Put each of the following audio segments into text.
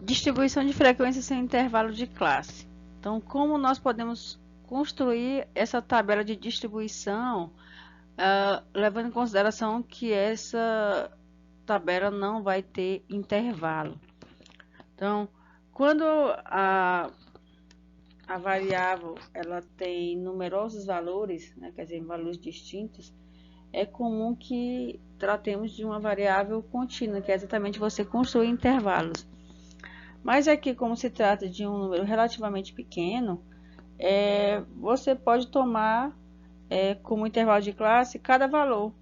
Distribuição de frequência sem intervalo de classe. Então, como nós podemos construir essa tabela de distribuição, levando em consideração que essa tabela não vai ter intervalo. Então, quando a variável ela tem numerosos valores, né, quer dizer, valores distintos, é comum que tratemos de uma variável contínua, que é exatamente você construir intervalos. Mas aqui, como se trata de um número relativamente pequeno, você pode tomar como intervalo de classe cada valor,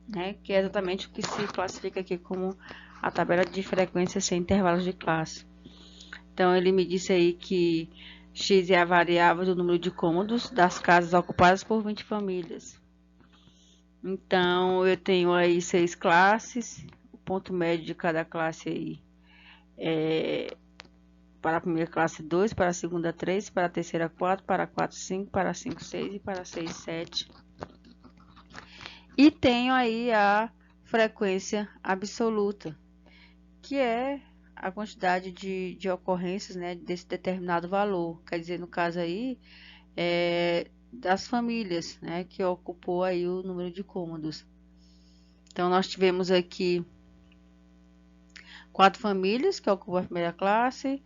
né, que é exatamente o que se classifica aqui como a tabela de frequência sem intervalos de classe. Então, ele me disse aí que x é a variável do número de cômodos das casas ocupadas por 20 famílias. Então, eu tenho aí 6 classes, o ponto médio de cada classe aí para a primeira classe 2, para a segunda 3, para a terceira 4, para a 4 5, para a 5 6 e para a 6 7. E tenho aí a frequência absoluta, que é a quantidade de ocorrências, né, desse determinado valor. Quer dizer, no caso aí, das famílias, né, que ocupou aí o número de cômodos. Então, nós tivemos aqui 4 famílias que ocupam a primeira classe,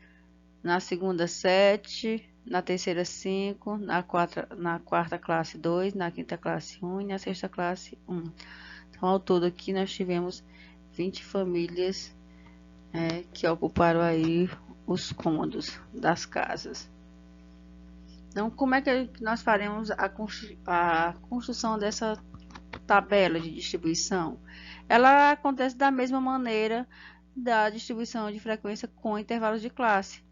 na segunda 7, na terceira 5, na quarta classe 2, na quinta classe 1 e na sexta classe 1. Então, ao todo aqui nós tivemos 20 famílias que ocuparam aí os cômodos das casas. Então, como é que nós faremos a construção dessa tabela de distribuição? Ela acontece da mesma maneira da distribuição de frequência com intervalos de classe,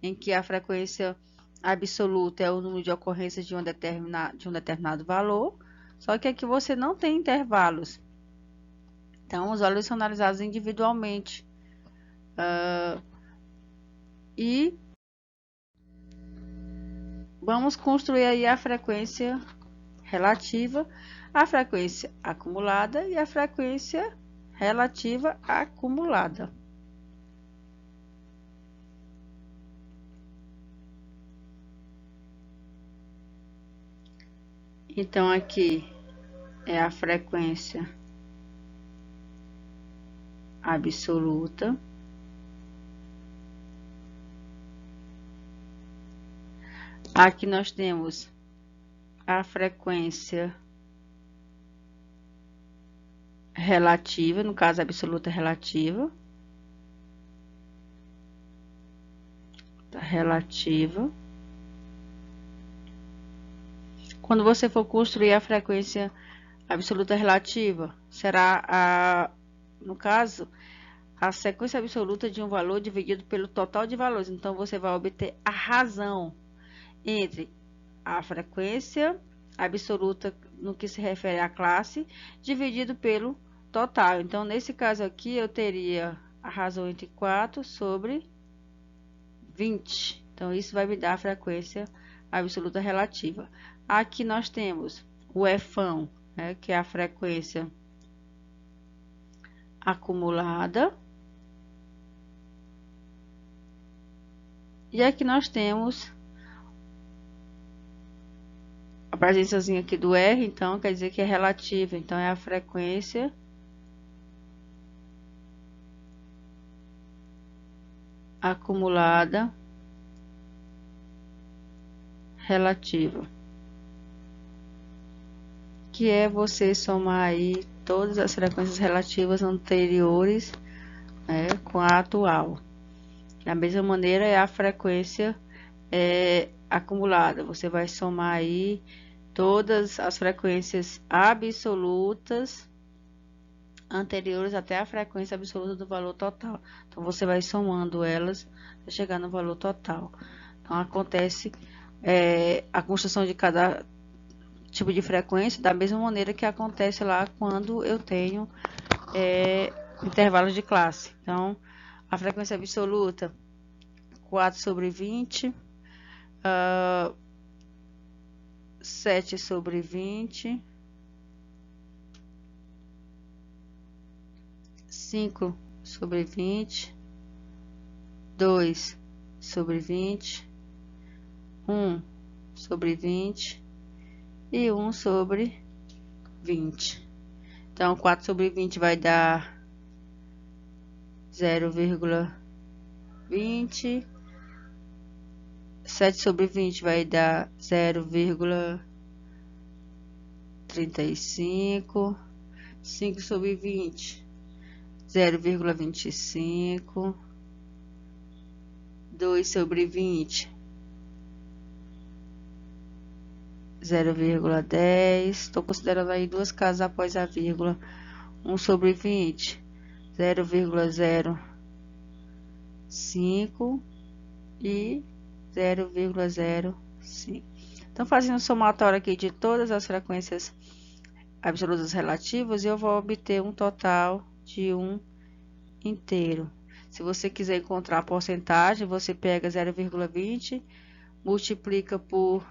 em que a frequência absoluta é o número de ocorrências de um determinado valor, só que aqui você não tem intervalos. Então, os valores são analisados individualmente. E vamos construir aí a frequência relativa, a frequência acumulada e a frequência relativa acumulada. Então, aqui é a frequência absoluta. Aqui nós temos a frequência relativa, no caso absoluta relativa. Relativa. Quando você for construir a frequência absoluta relativa, será no caso, a sequência absoluta de um valor dividido pelo total de valores. Então, você vai obter a razão entre a frequência absoluta no que se refere à classe, dividido pelo total. Então, nesse caso aqui, eu teria a razão entre 4 sobre 20. Então, isso vai me dar a frequência absoluta relativa. Aqui nós temos o Fão, né, que é a frequência acumulada. E aqui nós temos a presençazinha aqui do R, então quer dizer que é relativa. Então, é a frequência acumulada relativa, que é você somar aí todas as frequências relativas anteriores, né, com a atual. Da mesma maneira, é a frequência acumulada. Você vai somar aí todas as frequências absolutas anteriores até a frequência absoluta do valor total. Então, você vai somando elas para chegar no valor total. Então, acontece a construção de cada tipo de frequência da mesma maneira que acontece lá quando eu tenho intervalos de classe. Então, a frequência absoluta, 4 sobre 20, 7 sobre 20, 5 sobre 20, 2 sobre 20, 1 sobre 20 e 1 sobre 20. Então, 4 sobre 20 vai dar 0,20. 7 sobre 20 vai dar 0,35. 5 sobre 20, 0,25. 2 sobre 20, 0,10. Estou considerando aí duas casas após a vírgula. 1 sobre 20, 0,05 e 0,05. Então, fazendo um somatório aqui de todas as frequências absolutas relativas, eu vou obter um total de 1 inteiro. Se você quiser encontrar a porcentagem, você pega 0,20, multiplica por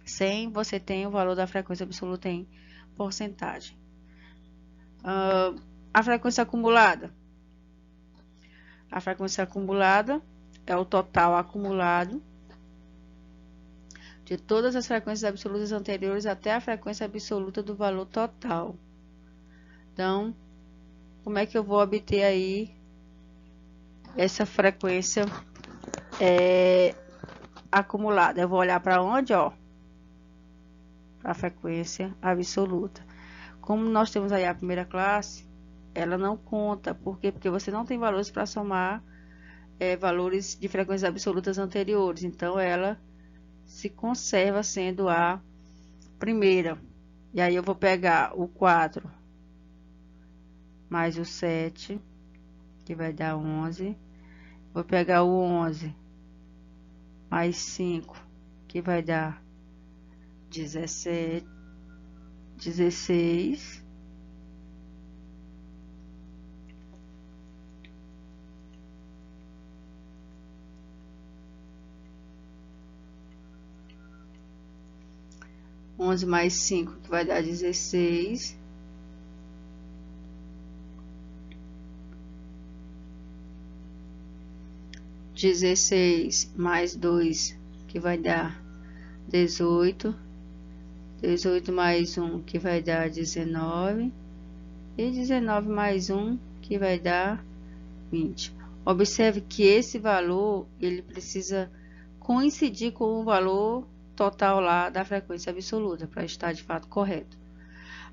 100, você tem o valor da frequência absoluta em porcentagem. A frequência acumulada. A frequência acumulada é o total acumulado de todas as frequências absolutas anteriores até a frequência absoluta do valor total. Então, como é que eu vou obter aí essa frequência acumulada? Eu vou olhar para onde, ó? Para a frequência absoluta. Como nós temos aí a primeira classe, ela não conta. Por quê? Porque você não tem valores para somar valores de frequências absolutas anteriores. Então, ela se conserva sendo a primeira. E aí, eu vou pegar o 4 mais o 7, que vai dar 11. Vou pegar o 11 mais 5, que vai dar 17, 16. 11 mais 5, que vai dar 16. 16 mais 2, que vai dar 18. 18 mais 1, que vai dar 19. E 19 mais 1, que vai dar 20. Observe que esse valor, ele precisa coincidir com o valor total lá da frequência absoluta, para estar de fato correto.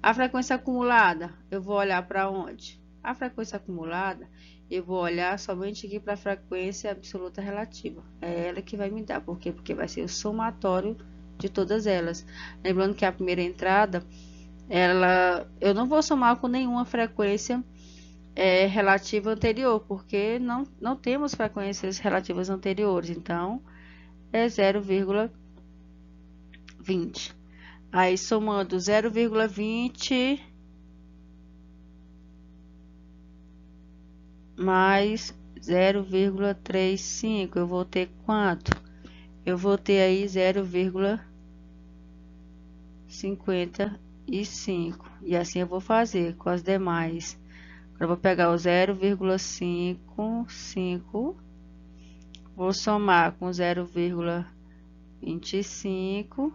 A frequência acumulada, eu vou olhar para onde? A frequência acumulada, eu vou olhar somente aqui para a frequência absoluta relativa. É ela que vai me dar. Por quê? Porque vai ser o somatório de todas elas. Lembrando que a primeira entrada, eu não vou somar com nenhuma frequência relativa anterior, porque não temos frequências relativas anteriores. Então, é 0,20. Aí, somando 0,20 mais 0,35, eu vou ter quanto? Eu vou ter aí 0,55. E assim eu vou fazer com as demais. Agora, eu vou pegar o 0,55, vou somar com 0,25.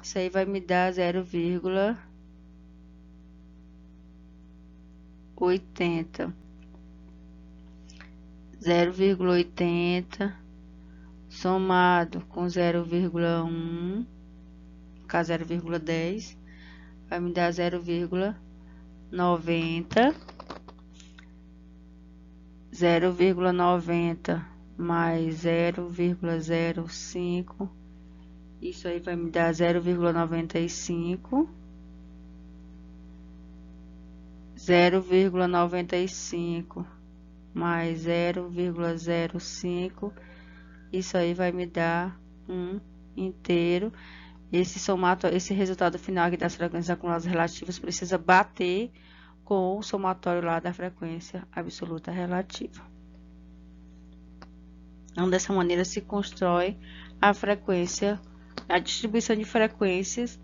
Isso aí vai me dar 0,80. 0,80 somado com 0,1, ficar 0,10, vai me dar 0,90. 0,90 mais 0,05, isso aí vai me dar 0,95. 0,95 mais 0,05, isso aí vai me dar 1 inteiro. Esse resultado final aqui das frequências acumuladas relativas precisa bater com o somatório lá da frequência absoluta relativa. Então, dessa maneira se constrói a frequência, a distribuição de frequências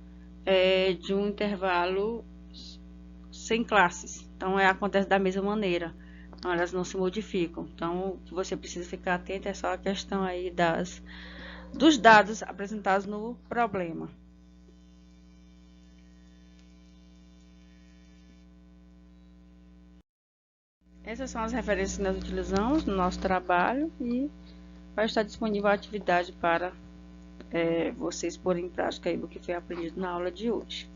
de um intervalo sem classes. Então, acontece da mesma maneira. Então, elas não se modificam. Então, o que você precisa ficar atento é só a questão aí dos dados apresentados no problema. Essas são as referências que nós utilizamos no nosso trabalho e vai estar disponível a atividade para vocês porem em prática aí o que foi aprendido na aula de hoje.